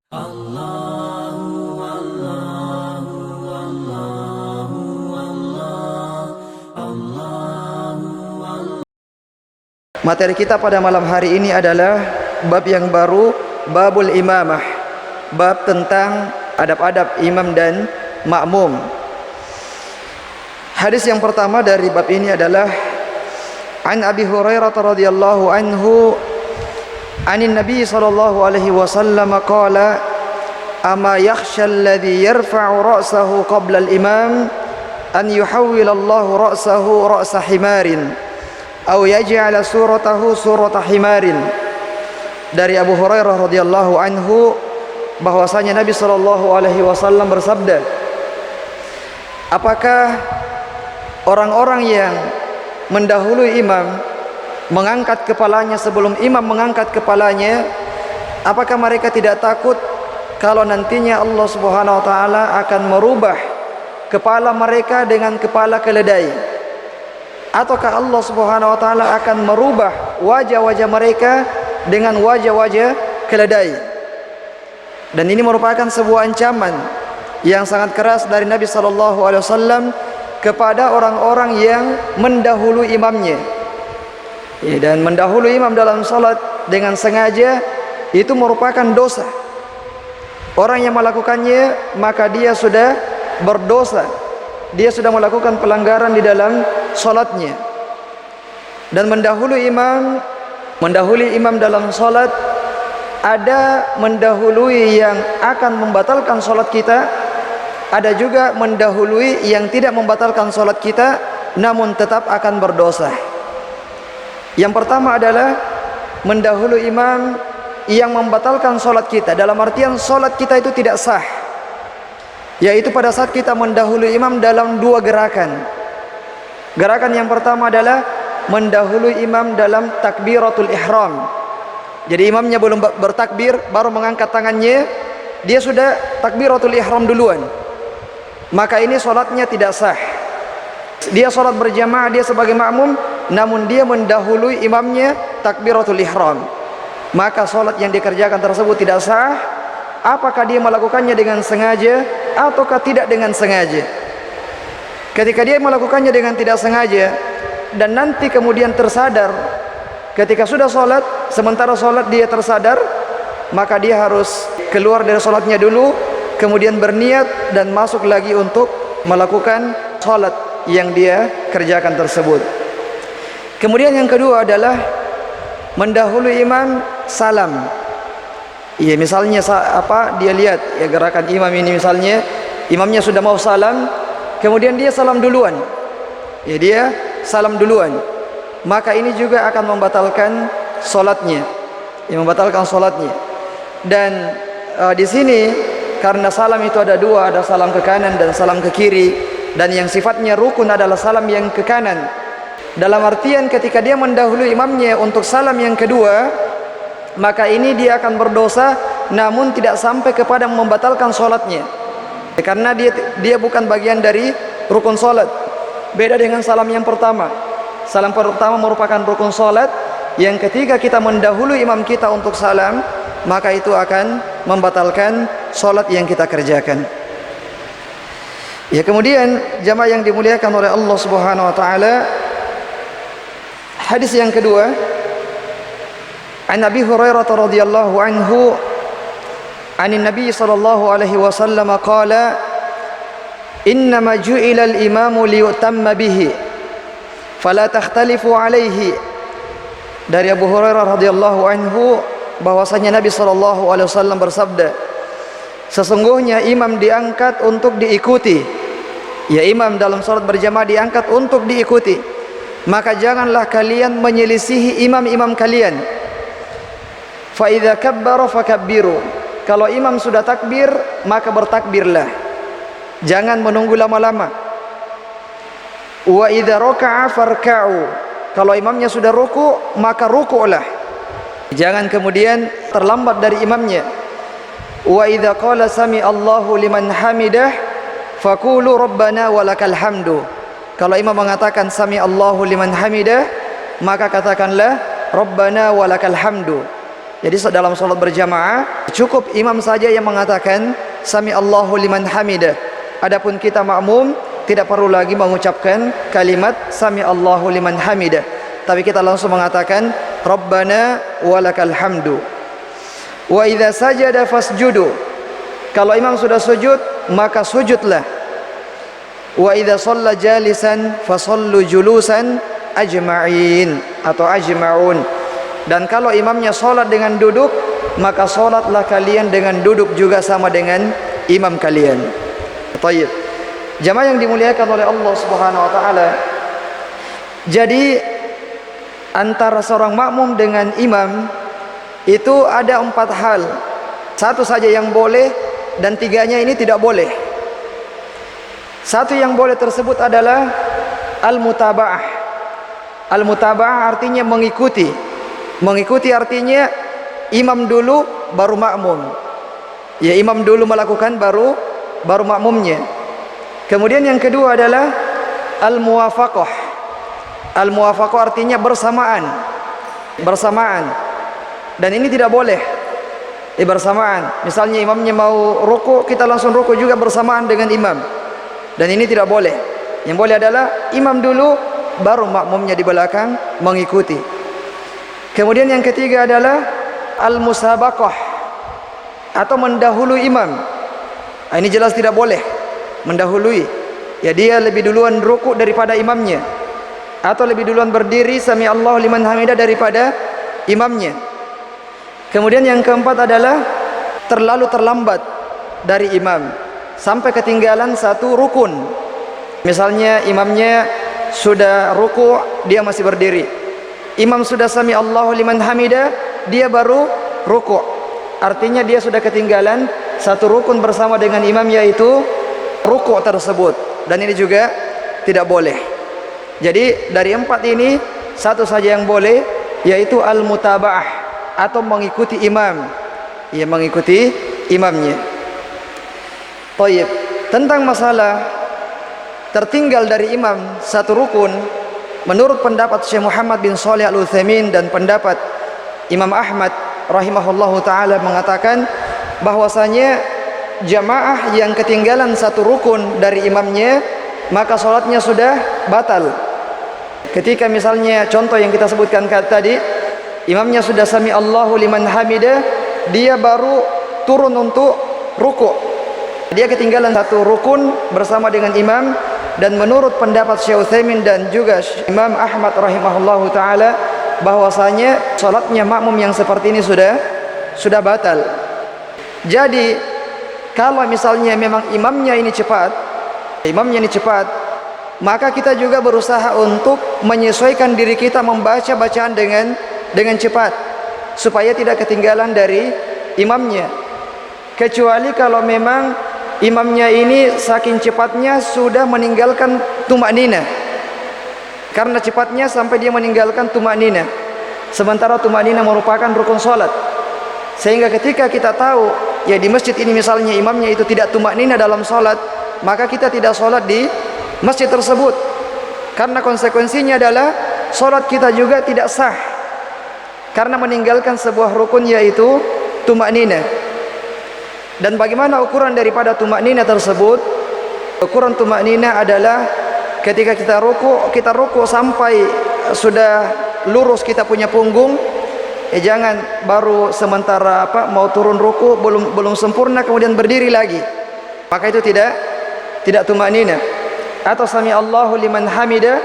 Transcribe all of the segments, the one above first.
Materi kita pada malam hari ini adalah bab yang baru, babul imamah, bab tentang adab-adab imam dan makmum. Hadis yang pertama dari bab ini adalah an Abi Hurairah radhiyallahu anhu anin Nabi sallallahu alaihi wasallam qala ama yakhsha alladhi yarfa'u ra'sahu qabla al-imam an yuhawwila Allahu ra'sahu ra'sa himarin aw yaj'ala suratahu surata himarin. Dari Abu Hurairah radhiyallahu anhu bahwasanya Nabi sallallahu alaihi wasallam bersabda, apakah orang-orang yang mendahului imam mengangkat kepalanya sebelum imam mengangkat kepalanya, apakah mereka tidak takut kalau nantinya Allah Subhanahu wa taala akan merubah kepala mereka dengan kepala keledai? Ataukah Allah Subhanahu wa taala akan merubah wajah-wajah mereka dengan wajah-wajah keledai? Dan ini merupakan sebuah ancaman yang sangat keras dari Nabi sallallahu alaihi wasallam kepada orang-orang yang mendahului imamnya. Dan mendahului imam dalam salat dengan sengaja itu merupakan dosa. Orang yang melakukannya maka dia sudah berdosa. Dia sudah melakukan pelanggaran di dalam salatnya. Dan mendahului imam dalam salat, ada mendahului yang akan membatalkan salat kita, ada juga mendahului yang tidak membatalkan salat kita namun tetap akan berdosa. Yang pertama adalah mendahului imam yang membatalkan salat kita, dalam artian salat kita itu tidak sah, yaitu pada saat kita mendahului imam dalam dua gerakan. Gerakan yang pertama adalah mendahului imam dalam takbiratul ihram. Jadi imamnya belum bertakbir, baru mengangkat tangannya, dia sudah takbiratul ihram duluan, maka ini solatnya tidak sah. Dia solat berjamaah, dia sebagai makmum, namun dia mendahului imamnya takbiratul ihram, maka solat yang dikerjakan tersebut tidak sah. Apakah dia melakukannya dengan sengaja ataukah tidak dengan sengaja? Ketika dia melakukannya dengan tidak sengaja dan nanti kemudian tersadar ketika sudah solat, sementara solat dia tersadar, maka dia harus keluar dari solatnya dulu, kemudian berniat dan masuk lagi untuk melakukan solat yang dia kerjakan tersebut. Kemudian yang kedua adalah mendahului imam salam. Iya, misalnya dia lihat ya gerakan imam ini, misalnya imamnya sudah mau salam, kemudian dia salam duluan. Ya, dia salam duluan. Maka ini juga akan membatalkan salatnya. Ya, membatalkan salatnya. Dan di sini karena salam itu ada dua, ada salam ke kanan dan salam ke kiri, dan yang sifatnya rukun adalah salam yang ke kanan. Dalam artian ketika dia mendahului imamnya untuk salam yang kedua, maka ini dia akan berdosa namun tidak sampai kepada membatalkan salatnya, karena dia bukan bagian dari rukun salat. Beda dengan salam yang pertama. Salam pertama merupakan rukun salat, yang ketika kita mendahului imam kita untuk salam, maka itu akan membatalkan salat yang kita kerjakan. Ya, kemudian jamaah yang dimuliakan oleh Allah Subhanahu wa taala, hadis yang kedua, an Abi Hurairah radhiyallahu anhu anin Nabi sallallahu alaihi wasallam qala innama ju'ila al-imamu liyutamma bihi fala takhtalifu alaihi. Dari Abu Hurairah radhiyallahu anhu bahwasanya Nabi sallallahu alaihi wasallam bersabda, sesungguhnya imam diangkat untuk diikuti. Ya, imam dalam salat berjamaah diangkat untuk diikuti, maka janganlah kalian menyelisihi imam-imam kalian. Fa idza kabbara fakabbiru, kalau imam sudah takbir maka bertakbirlah, jangan menunggu lama-lama. Wa idza raka'a farka'u, kalau imamnya sudah ruku maka ruku'lah, jangan kemudian terlambat dari imamnya. Wa idza qala sami Allahu liman hamidah faqulu rabbana walakal hamdu, kalau imam mengatakan sami Allahu liman hamidah, maka katakanlah rabbana walakal hamdu. Jadi dalam salat berjamaah Cukup imam saja yang mengatakan Sami Allahu liman hamidah. Adapun kita makmum tidak perlu lagi mengucapkan kalimat Sami Allahu liman hamidah, tapi kita langsung mengatakan Rabbana walakal hamdu. Wa idza sajada fasjudu. Kalau imam sudah sujud, maka sujudlah. Wa idza shalla jalisan fasallu julusan ajma'in atau ajma'un. Dan kalau imamnya salat dengan duduk, maka salatlah kalian dengan duduk juga sama dengan imam kalian. Baik. Jamaah yang dimuliakan oleh Allah Subhanahu wa taala. Jadi antara seorang makmum dengan imam itu ada 4 hal. Satu saja yang boleh dan 3-nya ini tidak boleh. Satu yang boleh tersebut adalah al-mutaba'ah. Al-mutaba'ah artinya mengikuti. Mengikuti artinya imam dulu baru makmum. Ya, imam dulu melakukan baru makmumnya. Kemudian yang kedua adalah al-muwafaqah. Al-muwafaqah artinya bersamaan. Bersamaan. Dan ini tidak boleh. Bersamaan. Misalnya imamnya mau ruku, kita langsung ruku juga bersamaan dengan imam. Dan ini tidak boleh. Yang boleh adalah imam dulu baru makmumnya di belakang mengikuti. Kemudian yang ketiga adalah al-musabaqah atau mendahului imam. Ini jelas tidak boleh. Mendahului. Ya, dia lebih duluan ruku daripada imamnya, atau lebih duluan berdiri Sami Allahu liman hamidah daripada imamnya. Kemudian yang keempat adalah terlalu terlambat dari imam sampai ketinggalan satu rukun. Misalnya imamnya sudah ruku, dia masih berdiri. Imam sudah Sami Allahu liman hamidah, dia baru ruku. Artinya dia sudah ketinggalan satu rukun bersama dengan imam, yaitu ruku tersebut. Dan ini juga tidak boleh. Jadi dari 4 ini satu saja yang boleh, yaitu al-mutaba'ah atau mengikuti imam. Ya, mengikuti imamnya. Baik, tentang masalah tertinggal dari imam satu rukun, menurut pendapat Syekh Muhammad bin Shalih Al-Utsaimin dan pendapat Imam Ahmad rahimahullahu taala mengatakan bahwasanya jamaah yang ketinggalan satu rukun dari imamnya, maka sholatnya sudah batal. Ketika misalnya contoh yang kita sebutkan tadi, imamnya sudah Sami Allahu liman hamidah, dia baru turun untuk ruku. Dia ketinggalan satu rukun bersama dengan imam. Dan menurut pendapat Syekh Utsaimin dan juga Imam Ahmad rahimahullahu taala, bahwasanya salatnya makmum yang seperti ini sudah batal. Jadi kalau misalnya memang imamnya ini cepat, maka kita juga berusaha untuk menyesuaikan diri kita membaca bacaan dengan cepat supaya tidak ketinggalan dari imamnya. Kecuali kalau memang imamnya ini saking cepatnya sudah meninggalkan tumakninah. Karena cepatnya sampai dia meninggalkan tumakninah. Sementara tumakninah merupakan rukun salat. Sehingga ketika kita tahu ya di masjid ini misalnya imamnya itu tidak tumakninah dalam salat, maka kita tidak salat di masjid tersebut. Karena konsekuensinya adalah salat kita juga tidak sah. Karena meninggalkan sebuah rukun, yaitu tumakninah. Dan bagaimana ukuran daripada tumakninah tersebut? Ukuran tumakninah adalah ketika kita ruku sampai sudah lurus kita punya punggung. Jangan baru sementara mau turun ruku belum sempurna kemudian berdiri lagi. Maka itu tidak tumakninah. Atau Sami Allahu liman hamidah,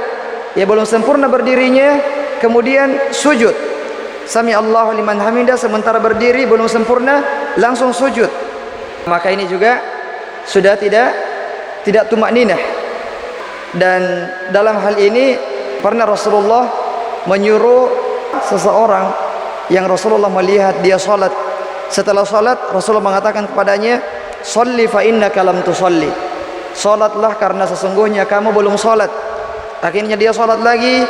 ya belum sempurna berdirinya kemudian sujud. Sami Allahu liman hamidah sementara berdiri belum sempurna langsung sujud. Maka ini juga sudah tidak tumakninah. Dan dalam hal ini pernah Rasulullah menyuruh seseorang yang Rasulullah melihat dia salat. Setelah salat Rasulullah mengatakan kepadanya, "Shalli fa innaka lam tusalli." Salatlah karena sesungguhnya kamu belum salat. Akhirnya dia salat lagi.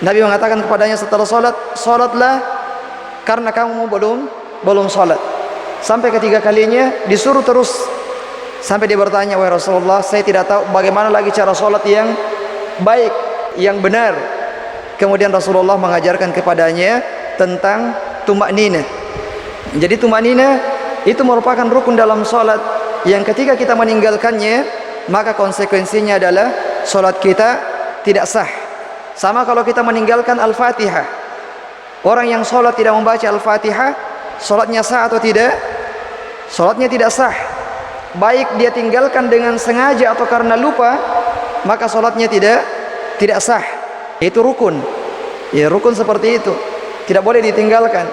Nabi mengatakan kepadanya setelah salat, "Salatlah karena kamu belum salat." Sampai ketiga kalinya disuruh terus, sampai dia bertanya, "Wahai Rasulullah, saya tidak tahu bagaimana lagi cara salat yang baik, yang benar." Kemudian Rasulullah mengajarkan kepadanya tentang tumakninah. Jadi tumanina itu merupakan rukun dalam solat yang ketika kita meninggalkannya, maka konsekuensinya adalah solat kita tidak sah. Sama kalau kita meninggalkan Al-Fatihah. Orang yang solat tidak membaca Al-Fatihah, solatnya sah atau tidak? Solatnya tidak sah. Baik dia tinggalkan dengan sengaja atau karena lupa, maka solatnya tidak sah. Itu rukun. Ya, rukun seperti itu tidak boleh ditinggalkan.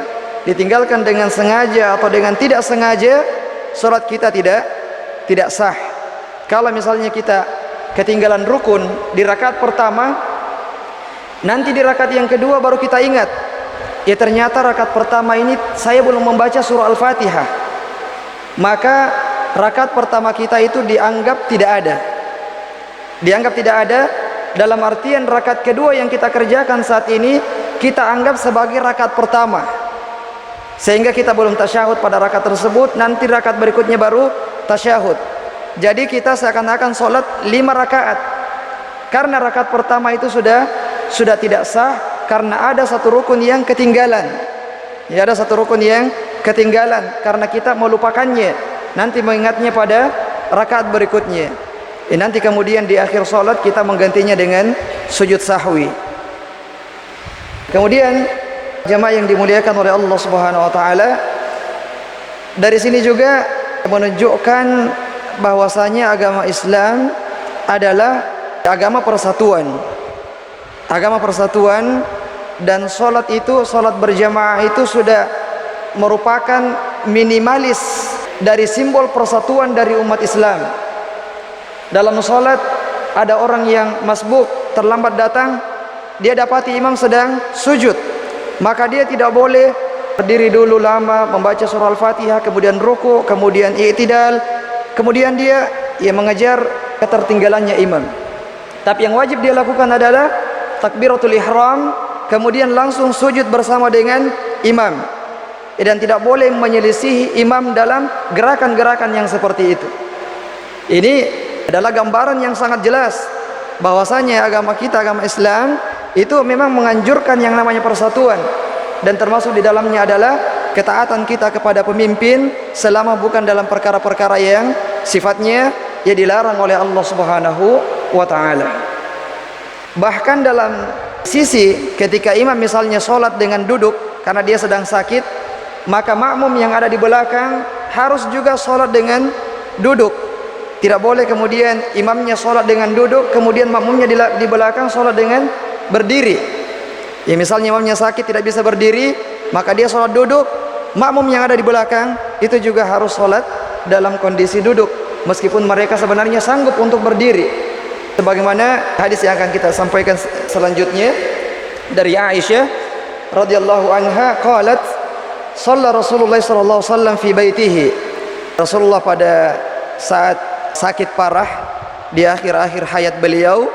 Ditinggalkan dengan sengaja atau dengan tidak sengaja, solat kita tidak sah. Kalau misalnya kita ketinggalan rukun di rakaat pertama, nanti di rakaat yang kedua baru kita ingat, ya ternyata rakaat pertama ini saya belum membaca surah Al-Fatihah, maka rakaat pertama kita itu dianggap tidak ada. Dianggap tidak ada dalam artian rakaat kedua yang kita kerjakan saat ini kita anggap sebagai rakaat pertama, sehingga kita belum tasyahud pada rakaat tersebut. Nanti rakaat berikutnya baru tasyahud. Jadi kita seakan-akan sholat 5 rakaat, karena rakaat pertama itu sudah tidak sah, karena ada satu rukun yang ketinggalan. Ya, ada satu rukun yang ketinggalan karena kita melupakannya, nanti mengingatnya pada rakaat berikutnya. Nanti kemudian di akhir sholat kita menggantinya dengan sujud sahwi. Kemudian jamaah yang dimuliakan oleh Allah Subhanahu wa taala, dari sini juga menunjukkan bahwasanya agama Islam adalah agama persatuan. Agama persatuan, dan sholat itu, sholat berjamaah itu sudah merupakan minimalis dari simbol persatuan dari umat Islam. Dalam sholat ada orang yang masbuk, terlambat datang, dia dapati imam sedang sujud, maka dia tidak boleh berdiri dulu lama membaca surah Al-Fatihah, kemudian ruku, kemudian i'tidal, kemudian dia mengejar ketertinggalannya imam. Tapi yang wajib dia lakukan adalah takbiratul ihram, kemudian langsung sujud bersama dengan imam, dan tidak boleh menyelisihi imam dalam gerakan-gerakan yang seperti itu. Ini adalah gambaran yang sangat jelas bahwasanya agama kita, agama Islam itu memang menganjurkan yang namanya persatuan, dan termasuk di dalamnya adalah ketaatan kita kepada pemimpin selama bukan dalam perkara-perkara yang sifatnya dilarang oleh Allah Subhanahu wa taala. Bahkan dalam sisi ketika imam misalnya sholat dengan duduk karena dia sedang sakit, maka makmum yang ada di belakang harus juga sholat dengan duduk. Tidak boleh kemudian imamnya sholat dengan duduk, kemudian makmumnya di belakang sholat dengan berdiri. Ya, misalnya imamnya sakit tidak bisa berdiri, maka dia sholat duduk, makmum yang ada di belakang itu juga harus sholat dalam kondisi duduk, meskipun mereka sebenarnya sanggup untuk berdiri. Sebagaimana hadis yang akan kita sampaikan selanjutnya dari Aisyah radhiyallahu anha, qalat shalla Rasulullah sallallahu alaihi wasallam fi baitihi. Rasulullah pada saat sakit parah di akhir-akhir hayat beliau,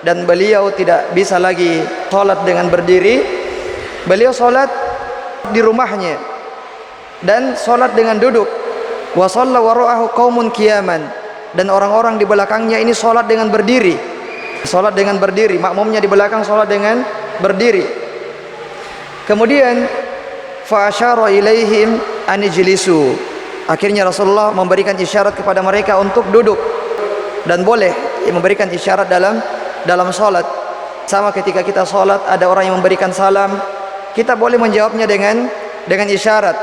dan beliau tidak bisa lagi sholat dengan berdiri, beliau sholat di rumahnya dan sholat dengan duduk. Wa shalla wara'ahu qaumun qiyaman, dan orang-orang di belakangnya ini sholat dengan berdiri. Sholat dengan berdiri, makmumnya di belakang sholat dengan berdiri. Kemudian fa asyara ilaihim an ijlisu, akhirnya Rasulullah memberikan isyarat kepada mereka untuk duduk, dan boleh memberikan isyarat dalam sholat. Sama ketika kita sholat ada orang yang memberikan salam, kita boleh menjawabnya dengan isyarat,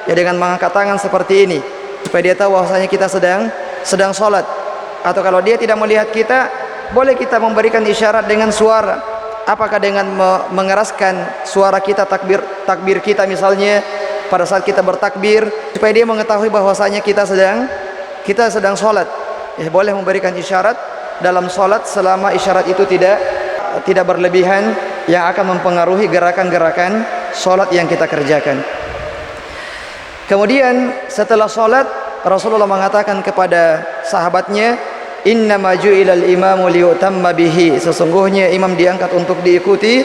ya, dengan mengangkat tangan seperti ini supaya dia tahu bahwasanya kita sedang sholat. Atau kalau dia tidak melihat kita, boleh kita memberikan isyarat dengan suara, apakah dengan mengeraskan suara kita, takbir kita misalnya pada saat kita bertakbir, supaya dia mengetahui bahwasanya kita sedang sholat. Ya, boleh memberikan isyarat dalam sholat selama isyarat itu tidak berlebihan yang akan mempengaruhi gerakan-gerakan sholat yang kita kerjakan. Kemudian setelah sholat, Rasulullah mengatakan kepada sahabatnya, innama ju'ilal imamu liyutamma bihi, sesungguhnya imam diangkat untuk diikuti.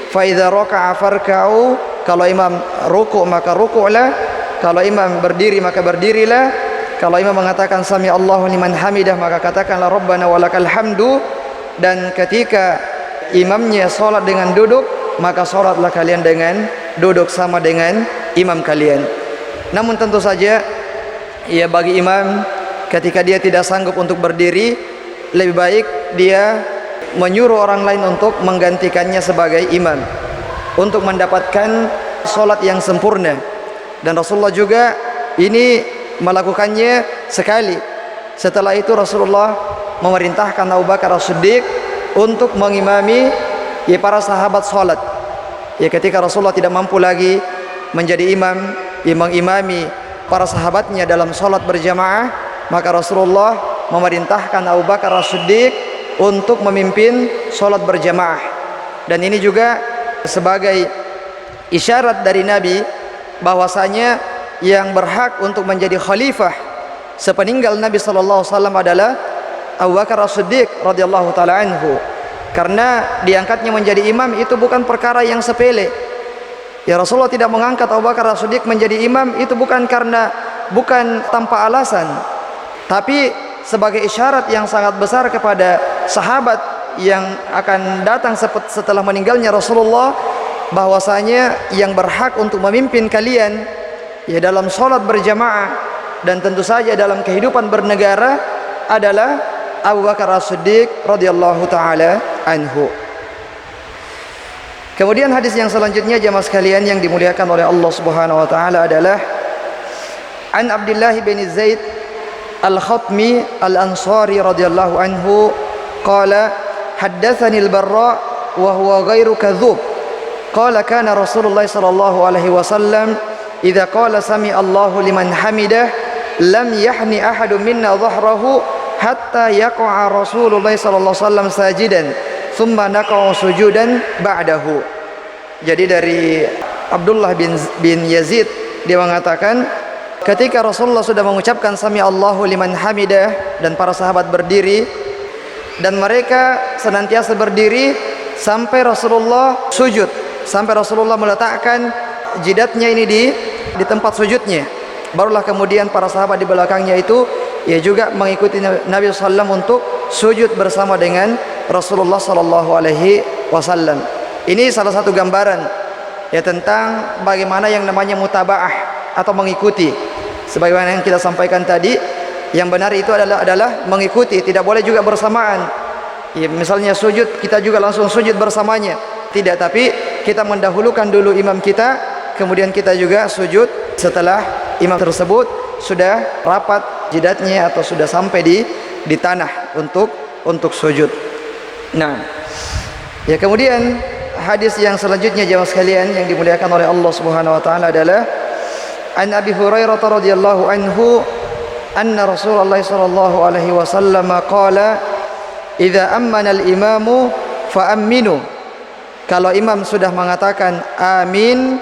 Fa idza raka'a farka'u, kalau imam ruku' maka ruku'lah, kalau imam berdiri maka berdirilah, kalau imam mengatakan sami Allahu liman hamidah maka katakanlah rabbana walakal hamdu, dan ketika imamnya sholat dengan duduk maka sholatlah kalian dengan duduk sama dengan imam kalian. Namun tentu saja ya bagi imam ketika dia tidak sanggup untuk berdiri, lebih baik dia menyuruh orang lain untuk menggantikannya sebagai imam untuk mendapatkan solat yang sempurna. Dan Rasulullah juga ini melakukannya sekali. Setelah itu Rasulullah memerintahkan Abu Bakar As-Siddiq untuk mengimami para sahabat solat. Ya, ketika Rasulullah tidak mampu lagi menjadi imam, mengimami para sahabatnya dalam solat berjamaah, maka Rasulullah memerintahkan Abu Bakar As-Siddiq untuk memimpin solat berjamaah. Dan ini juga sebagai isyarat dari Nabi bahwasanya yang berhak untuk menjadi khalifah sepeninggal Nabi sallallahu alaihi wasallam adalah Abu Bakar As-Siddiq radhiyallahu taala anhu. Karena diangkatnya menjadi imam itu bukan perkara yang sepele. Ya, Rasulullah tidak mengangkat Abu Bakar As-Siddiq menjadi imam itu bukan tanpa alasan, tapi sebagai isyarat yang sangat besar kepada sahabat yang akan datang setelah meninggalnya Rasulullah, bahwasanya yang berhak untuk memimpin kalian ya dalam sholat berjamaah dan tentu saja dalam kehidupan bernegara adalah Abu Bakar As-Siddiq radhiyallahu taala anhu. Kemudian hadis yang selanjutnya jamaah sekalian yang dimuliakan oleh Allah Subhanahu wa taala adalah An Abdullah bin Zaid Al-Khatmi Al-Ansari radhiyallahu anhu qala haddatsani al-Barra wa huwa ghairu kadhub qala kana Rasulullah sallallahu alaihi wasallam idza qala sami Allahu liman hamidah lam yahni ahadun minna dhahrahu hatta yaqa'a Rasulullah sallallahu alaihi wasallam sajidan thumma naqa'u sujudan ba'dahu. Jadi dari Abdullah bin Yazid dia mengatakan ketika Rasulullah sudah mengucapkan sami Allahu liman hamidah dan para sahabat berdiri dan mereka senantiasa berdiri sampai Rasulullah sujud, sampai Rasulullah meletakkan jidatnya ini di tempat sujudnya, barulah kemudian para sahabat di belakangnya itu ia juga mengikuti Nabi SAW untuk sujud bersama dengan Rasulullah SAW. Ini salah satu gambaran ya tentang bagaimana yang namanya mutabaah atau mengikuti. Sebagaimana yang kita sampaikan tadi, yang benar itu adalah mengikuti, tidak boleh juga bersamaan. Ya, misalnya sujud kita juga langsung sujud bersamanya, tidak, tapi kita mendahulukan dulu imam kita, kemudian kita juga sujud setelah imam tersebut sudah rapat jidatnya atau sudah sampai di tanah untuk sujud. Nah, ya kemudian hadis yang selanjutnya jemaah sekalian yang dimuliakan oleh Allah Subhanahu wa taala adalah An Abi Hurairah radhiyallahu anhu anna Rasulullah sallallahu alaihi wasallam qala idza ammana al-imamu fa aminu. Kalau imam sudah mengatakan amin,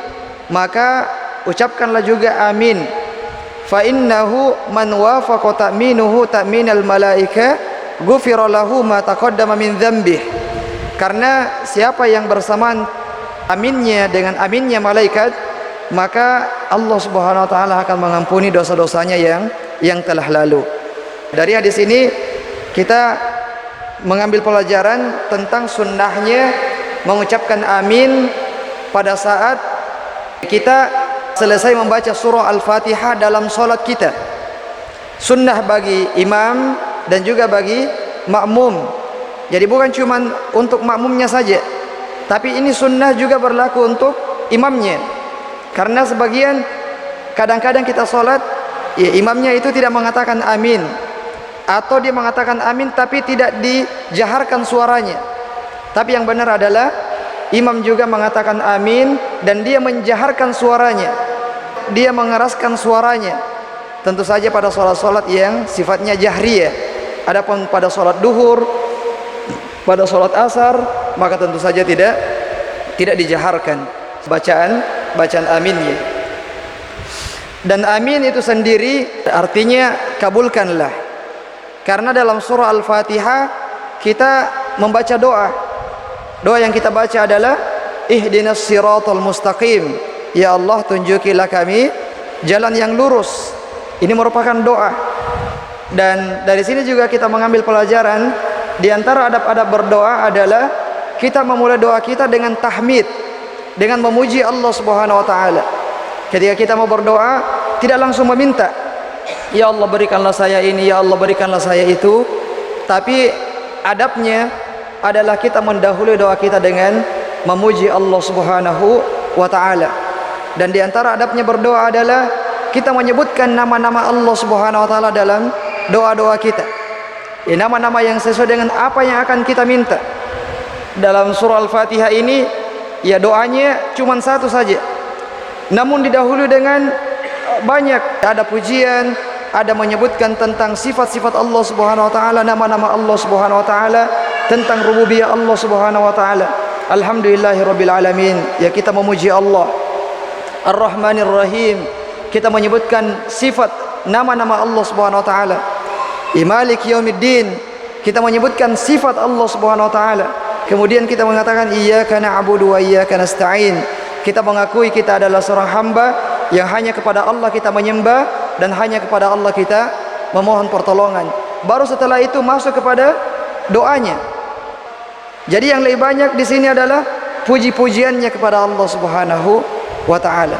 maka ucapkanlah juga amin. Fa innahu man wafaqa ta'minuhu ta'minal malaika ghufira lahu ma taqaddama min dzambih. Karena siapa yang bersamaan aminnya dengan aminnya malaikat, maka Allah Subhanahu wa taala akan mengampuni dosa-dosanya yang telah lalu. Dari hadis ini kita mengambil pelajaran tentang sunnahnya mengucapkan amin pada saat kita selesai membaca surah Al-Fatihah dalam solat kita. Sunnah bagi imam dan juga bagi makmum. Jadi bukan cuma untuk makmumnya saja, tapi ini sunnah juga berlaku untuk imamnya. Karena sebagian kadang-kadang kita solat ya, imamnya itu tidak mengatakan amin, atau dia mengatakan amin tapi tidak dijaharkan suaranya. Tapi yang benar adalah imam juga mengatakan amin dan dia menjaharkan suaranya, dia mengeraskan suaranya. Tentu saja pada sholat-sholat yang sifatnya jahriyah. Adapun pada sholat duhur, pada sholat asar, maka tentu saja tidak dijaharkan bacaan aminnya. Dan amin itu sendiri artinya kabulkanlah. Karena dalam surah Al-Fatihah kita membaca doa. Doa yang kita baca adalah ihdinas siratal mustaqim. Ya Allah, tunjukilah kami jalan yang lurus. Ini merupakan doa. Dan dari sini juga kita mengambil pelajaran di antara adab-adab berdoa adalah kita memulai doa kita dengan tahmid, dengan memuji Allah Subhanahu wa taala. Ketika kita mau berdoa, tidak langsung meminta, ya Allah berikanlah saya ini, ya Allah berikanlah saya itu. Tapi adabnya adalah kita mendahului doa kita dengan memuji Allah Subhanahu wa taala. Dan di antara adabnya berdoa adalah kita menyebutkan nama-nama Allah Subhanahu wa taala dalam doa-doa kita. Ya, nama-nama yang sesuai dengan apa yang akan kita minta. Dalam surah Al-Fatihah ini ya doanya cuma satu saja, namun didahului dengan banyak, ada pujian, ada menyebutkan tentang sifat-sifat Allah Subhanahu wa taala, nama-nama Allah Subhanahu wa taala, tentang rububiyah Allah Subhanahu wa taala. Alhamdulillahirabbil alamin, ya kita memuji Allah. Ar-Rahmanir Rahim, kita menyebutkan sifat nama-nama Allah Subhanahu wa taala. Malik Yaumiddin, kita menyebutkan sifat Allah Subhanahu wa taala. Kemudian kita mengatakan iyyaka na'budu wa iyyaka nasta'in. Kita mengakui kita adalah seorang hamba yang hanya kepada Allah kita menyembah dan hanya kepada Allah kita memohon pertolongan. Baru setelah itu masuk kepada doanya. Jadi yang lebih banyak di sini adalah puji-pujiannya kepada Allah Subhanahu wa taala.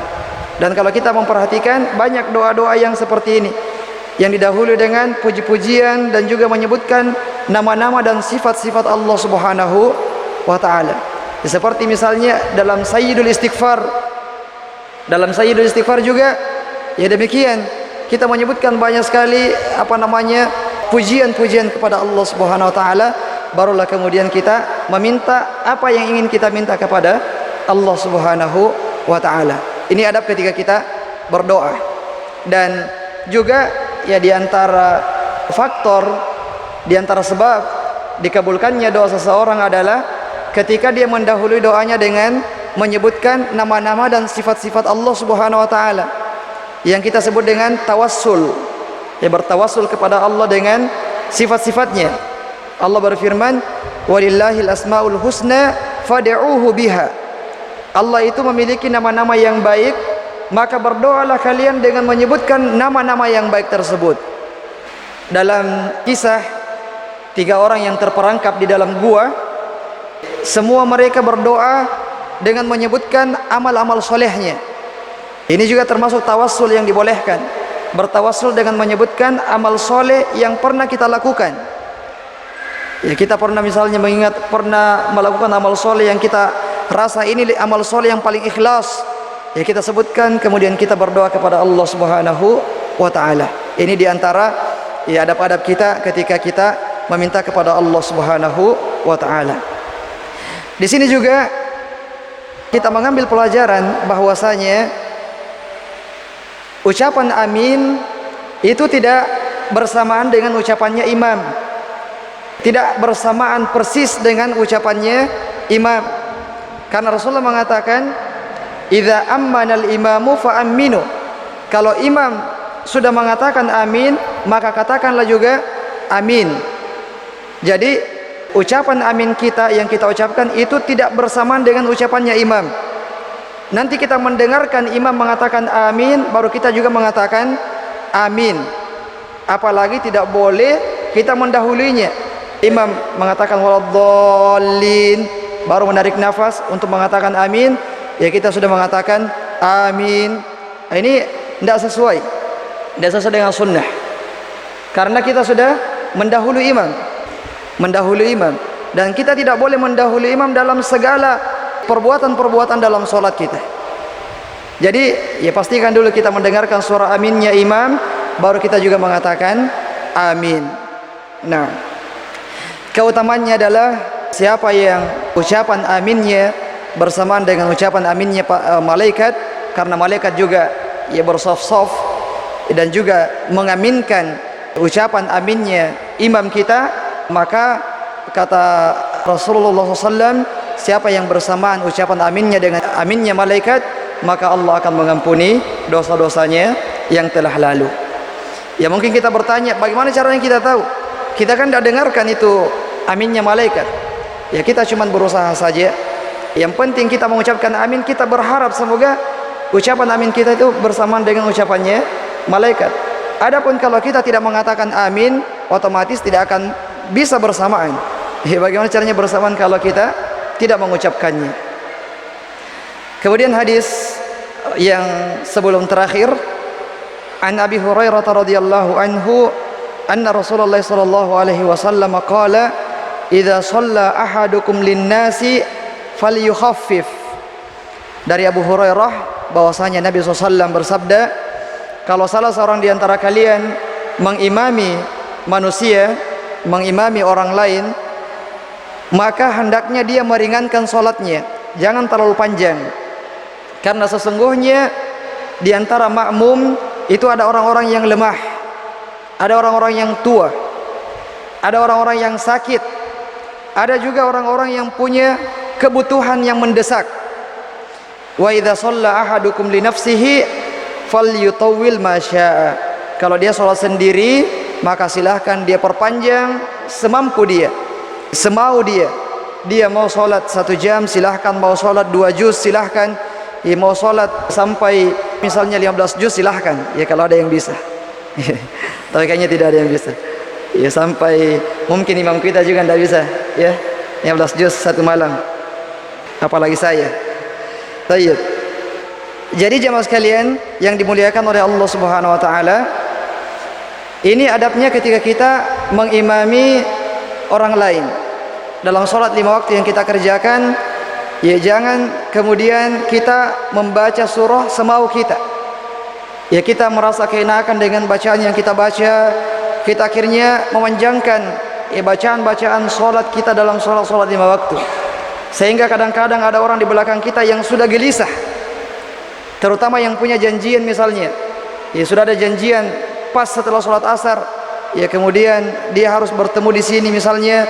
Dan kalau kita memperhatikan banyak doa-doa yang seperti ini yang didahului dengan puji-pujian dan juga menyebutkan nama-nama dan sifat-sifat Allah Subhanahu wa taala. Seperti misalnya dalam Sayyidul Istighfar. Dalam Sayyidul Istighfar juga ya demikian. Kita menyebutkan banyak sekali pujian-pujian kepada Allah Subhanahu wa taala, barulah kemudian kita meminta apa yang ingin kita minta kepada Allah Subhanahu wa taala. Ini adab ketika kita berdoa. Dan juga ya di antara faktor, di antara sebab dikabulkannya doa seseorang adalah ketika dia mendahului doanya dengan menyebutkan nama-nama dan sifat-sifat Allah Subhanahu wa taala yang kita sebut dengan tawassul. Ya, bertawassul kepada Allah dengan sifat-sifatnya. Allah berfirman, "Walillahil asmaul husna fad'uuhu biha." Allah itu memiliki nama-nama yang baik, maka berdoalah kalian dengan menyebutkan nama-nama yang baik tersebut. Dalam kisah 3 orang yang terperangkap di dalam gua, semua mereka berdoa dengan menyebutkan amal-amal solehnya. Ini juga termasuk tawassul yang dibolehkan. Bertawassul dengan menyebutkan amal soleh yang pernah kita lakukan. Ya, kita pernah misalnya pernah melakukan amal soleh yang kita rasa ini amal soleh yang paling ikhlas. Ya, kita sebutkan, kemudian kita berdoa kepada Allah Subhanahu wa taala. Ini diantara ya adab-adab kita ketika kita meminta kepada Allah Subhanahu wa taala. Di sini juga kita mengambil pelajaran bahwasanya ucapan amin itu tidak bersamaan dengan ucapannya imam. Tidak bersamaan persis dengan ucapannya imam. Karena Rasulullah mengatakan, "Idza ammanal imamu fa aminu." Kalau imam sudah mengatakan amin, maka katakanlah juga amin. Jadi ucapan amin kita yang kita ucapkan itu tidak bersamaan dengan ucapannya imam. Nanti kita mendengarkan imam mengatakan amin, baru kita juga mengatakan amin. Apalagi tidak boleh kita mendahulunya. Imam mengatakan waladhdallin, baru menarik nafas untuk mengatakan amin, ya kita sudah mengatakan amin. Ini tidak sesuai dengan sunnah. Karena kita sudah mendahului imam, dan kita tidak boleh mendahului imam dalam segala perbuatan-perbuatan dalam solat kita. Jadi ya pastikan dulu kita mendengarkan suara aminnya imam, baru kita juga mengatakan amin. Nah, keutamaannya adalah siapa yang ucapan aminnya bersamaan dengan ucapan aminnya malaikat, karena malaikat juga ya bersaf-saf dan juga mengaminkan ucapan aminnya imam kita. Maka kata Rasulullah SAW, siapa yang bersamaan ucapan aminnya dengan aminnya malaikat, maka Allah akan mengampuni dosa-dosanya yang telah lalu. Ya mungkin kita bertanya, bagaimana caranya kita tahu? Kita kan tidak dengarkan itu aminnya malaikat. Ya kita cuma berusaha saja. Yang penting kita mengucapkan amin, kita berharap semoga ucapan amin kita itu bersamaan dengan ucapannya malaikat. Adapun kalau kita tidak mengatakan amin, otomatis tidak akan bisa bersamaan. Ya, bagaimana caranya bersamaan kalau kita tidak mengucapkannya? Kemudian hadis yang sebelum terakhir An Abi Hurairah radhiyallahu anhu anna Rasulullah sallallahu alaihi wasallam qala idza shalla ahadukum lin-nasi falyukhaffif. Dari Abu Hurairah bahwasanya Nabi SAW bersabda, kalau salah seorang di antara kalian mengimami manusia, mengimami orang lain, maka hendaknya dia meringankan salatnya, jangan terlalu panjang. Karena sesungguhnya di antara makmum itu ada orang-orang yang lemah, ada orang-orang yang tua, ada orang-orang yang sakit, ada juga orang-orang yang punya kebutuhan yang mendesak. Wa idza shalla ahadukum li nafsihi falyutawwil ma syaa. Kalau dia salat sendiri, maka silahkan dia perpanjang semampu dia, semau dia. Dia mau salat 1 jam silahkan, mau salat 2 juz silahkan, mau salat sampai misalnya 15 juz silahkan. Ya kalau ada yang bisa. Tapi kayaknya tidak ada yang bisa. Ya sampai mungkin imam kita juga tidak bisa, ya. 15 juz 1 malam. Apalagi saya. Baik. Jadi jemaah sekalian yang dimuliakan oleh Allah Subhanahu wa taala, ini adabnya ketika kita mengimami orang lain dalam salat 5 waktu yang kita kerjakan. Ya jangan kemudian kita membaca surah semau kita. Ya kita merasa keenakan dengan bacaan yang kita baca, kita akhirnya memanjangkan bacaan-bacaan salat kita dalam salat-salat 5 waktu. Sehingga kadang-kadang ada orang di belakang kita yang sudah gelisah, terutama yang punya janjian misalnya. Ya sudah ada janjian pas setelah salat asar, ya kemudian dia harus bertemu di sini misalnya.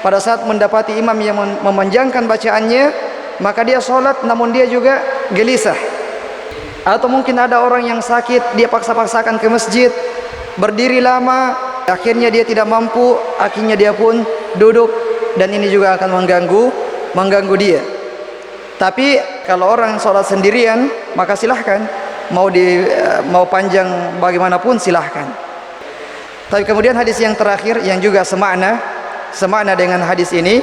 Pada saat mendapati imam yang memanjangkan bacaannya, maka dia salat namun dia juga gelisah. Atau mungkin ada orang yang sakit, dia paksa-paksakan ke masjid, berdiri lama, akhirnya dia tidak mampu, akhirnya dia pun duduk, dan ini juga akan mengganggu dia. Tapi kalau orang sholat sendirian, maka silahkan, mau panjang bagaimanapun silahkan. Tapi kemudian hadis yang terakhir yang juga semakna dengan hadis ini,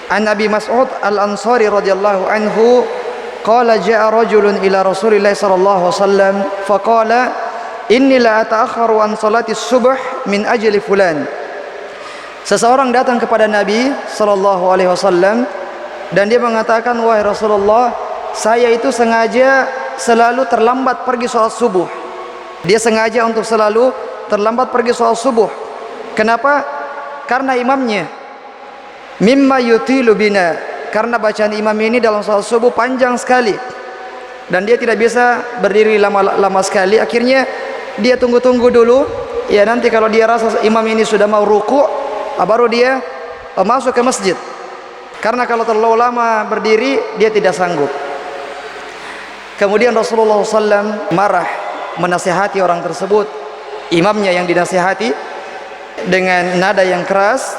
an Abi Mas'ud Al-Ansari radhiyallahu anhu qala ja'a rajulun ila Rasulillah sallallahu alaihi wasallam faqala inni la ata'akharu an salati subh min ajli fulan. Seseorang datang kepada Nabi sallallahu alaihi wasallam dan dia mengatakan, wahai Rasulullah, saya itu sengaja selalu terlambat pergi sholat subuh. Dia sengaja untuk selalu terlambat pergi sholat subuh. Kenapa? Karena imamnya mimma yutilu bina, karena bacaan imam ini dalam sholat subuh panjang sekali dan dia tidak bisa berdiri lama sekali. Akhirnya dia tunggu dulu, ya nanti kalau dia rasa imam ini sudah mau ruku, baru dia masuk ke masjid. Karena kalau terlalu lama berdiri, dia tidak sanggup. Kemudian Rasulullah SAW marah, menasihati orang tersebut, imamnya yang dinasihati dengan nada yang keras.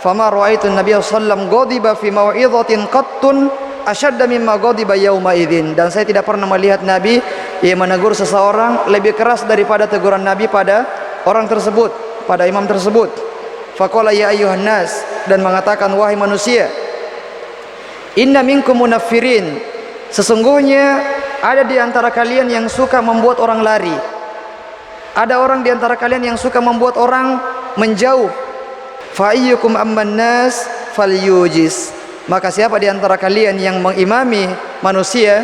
Fama ra'aitu Nabiy sallallahu ghadiba fi mau'izatin qattun ashadda mimma ghadiba yauma idzin. Dan saya tidak pernah melihat Nabi yang menegur seseorang lebih keras daripada teguran Nabi pada orang tersebut, pada imam tersebut. Faqala ya ayyuhan nas, dan mengatakan, wahai manusia, inna minkum munaffirin, sesungguhnya ada di antara kalian yang suka membuat orang lari. Ada orang di antara kalian yang suka membuat orang menjauh. Fa ayyukum amman nas falyujiz, maka siapa di antara kalian yang mengimami manusia,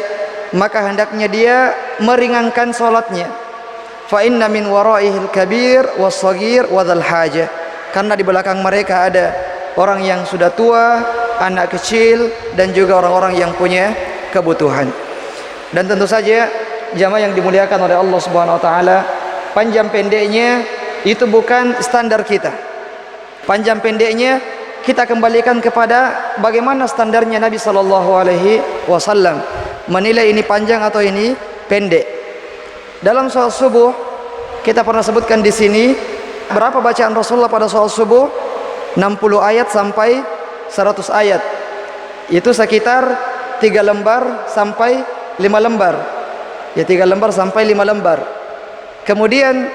maka hendaknya dia meringankan salatnya. Fa inna min waraihil kabir was-shaghir wa dzal hajah, karena di belakang mereka ada orang yang sudah tua, anak kecil, dan juga orang-orang yang punya kebutuhan. Dan tentu saja jamaah yang dimuliakan oleh Allah Subhanahu wa taala, panjang pendeknya itu bukan standar kita. Panjang pendeknya kita kembalikan kepada bagaimana standarnya Nabi sallallahu alaihi wasallam menilai ini panjang atau ini pendek. Dalam salat subuh kita pernah sebutkan di sini berapa bacaan Rasulullah pada salat subuh? 60 ayat sampai 100 ayat. Itu sekitar 3 lembar sampai 5 lembar. Ya 3 lembar sampai 5 lembar. Kemudian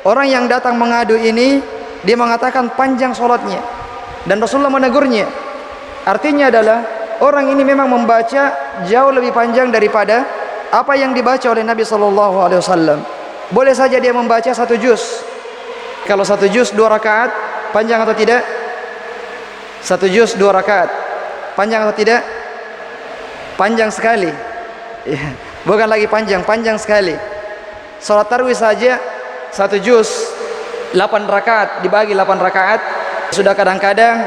orang yang datang mengadu ini, dia mengatakan panjang sholatnya, dan Rasulullah menegurnya. Artinya adalah orang ini memang membaca jauh lebih panjang daripada apa yang dibaca oleh Nabi SAW. Boleh saja dia membaca 1 juz. Kalau 1 juz 2 rakaat, panjang atau tidak? 1 juz 2 rakaat, panjang atau tidak? Panjang sekali. Ya, bukan lagi panjang, panjang sekali. Salat tarawih saja 1 juz 8 rakaat dibagi 8 rakaat sudah kadang-kadang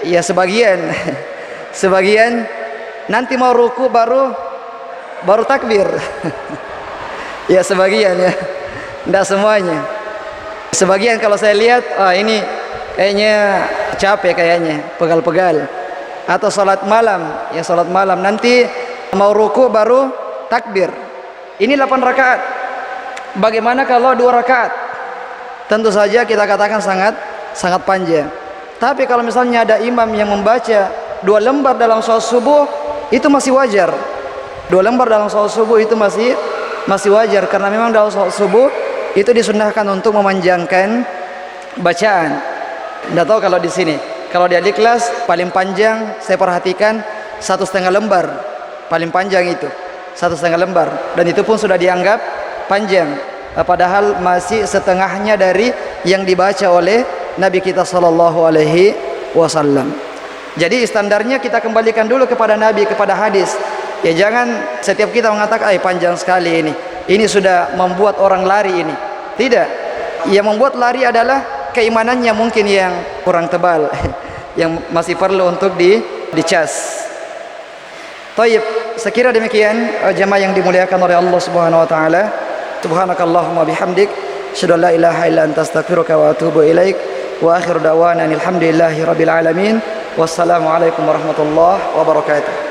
ya sebagian sebagian nanti mau ruku baru takbir. Ya sebagian ya, tidak semuanya. Sebagian kalau saya lihat, ini kayaknya capek kayaknya, pegal-pegal. Atau salat malam, ya salat malam nanti mau ruku baru takbir. Ini 8 rakaat. Bagaimana kalau 2 rakaat? Tentu saja kita katakan sangat panjang. Tapi kalau misalnya ada imam yang membaca 2 lembar dalam salat subuh, itu masih wajar. 2 lembar dalam salat subuh itu masih wajar, karena memang dalam salat subuh itu disunnahkan untuk memanjangkan bacaan. Tidak tahu kalau di sini, kalau di Al-Ikhlas paling panjang saya perhatikan 1,5 lembar, paling panjang itu 1,5 lembar, dan itu pun sudah dianggap panjang, padahal masih setengahnya dari yang dibaca oleh Nabi kita sallallahu alaihi wasallam. Jadi standarnya kita kembalikan dulu kepada Nabi, kepada hadis. Ya jangan setiap kita mengatakan panjang sekali ini. Ini sudah membuat orang lari ini. Tidak. Yang membuat lari adalah keimanannya mungkin yang kurang tebal, yang masih perlu untuk dicas. Taib, sekira demikian jemaah yang dimuliakan oleh Allah Subhanahu wa taala. Subhanakallahumma bihamdik, asyhadu an la ilaha illa anta astaghfiruka wa atubu ilaik. Wa akhiru da'wana alhamdulillahi rabbil alamin. Wassalamu alaikum warahmatullahi wabarakatuh.